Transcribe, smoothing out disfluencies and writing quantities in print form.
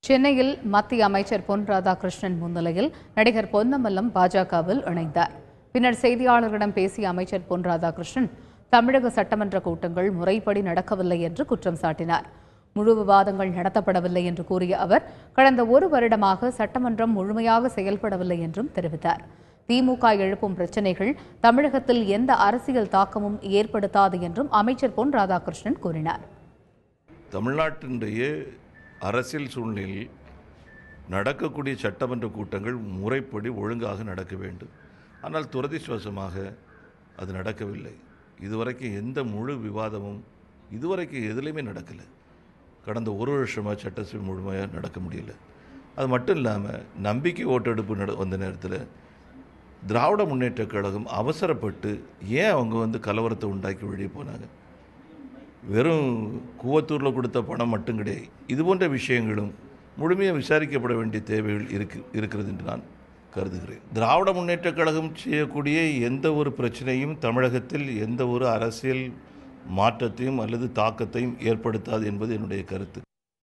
சென்னையில் மத்திய அமைச்சர் பொன் ராதாகிருஷ்ணன் முன்னிலையில் நடிகர் பொன்னம்பலம் பாஜகவில் இணைந்தார். பின்னர் செய்தியாளர்களிடம் பேசிய அமைச்சர் பொன் ராதாகிருஷ்ணன் தமிழக சட்டமன்ற கூட்டங்கள் முறைப்படி நடக்கவில்லை என்று குற்றம் சாட்டினார். முழு விவாதங்கள் நடத்தப்படவில்லை என்று கூறிய அவர் கடந்த ஒரு வருடமாக சட்டமன்றம் முழுமையாக செயல்படவில்லை என்றும் தெரிவித்தார். திமுக எழுப்பும் பிரச்சினைகள் தமிழகத்தில் எந்த அரசியல் தாக்கமும் ஏற்படுத்தாது என்றும் அமைச்சர் பொன் ராதாகிருஷ்ணன் கூறினார். தமிழ்நாட்டினுடைய அரசியல் சூழ்நிலையில் நடக்கக்கூடிய சட்டமன்ற கூட்டங்கள் முறைப்படி ஒழுங்காக நடக்க வேண்டும். ஆனால் துரதிர்ஷ்டவசமாக அது நடக்கவில்லை. இதுவரைக்கும் எந்த முழு விவாதமும் இதுவரைக்கும் எதுலேயுமே நடக்கலை. கடந்த ஒரு வருஷமாக சட்டசபை முழுமையாக நடக்க முடியல. அது மட்டும் இல்லாமல் நம்பிக்கை ஓட்டெடுப்பு வந்த நேரத்தில் திராவிட முன்னேற்றக் கழகம் அவசரப்பட்டு ஏன் அவங்க கலவரத்தை உண்டாக்கி வெளியே போனாங்க? வெறும் கூவத்தூரில் கொடுத்த பணம் மட்டும் கிடையாது. இது போன்ற விஷயங்களும் முழுமையாக விசாரிக்கப்பட வேண்டிய தேவைகள் இருக்கிறது என்று நான் கருதுகிறேன். திராவிட முன்னேற்றக் கழகம் செய்யக்கூடிய எந்த ஒரு பிரச்சனையும் தமிழகத்தில் எந்த ஒரு அரசியல் மாற்றத்தையும் அல்லது தாக்கத்தையும் ஏற்படுத்தாது என்பது என்னுடைய கருத்து.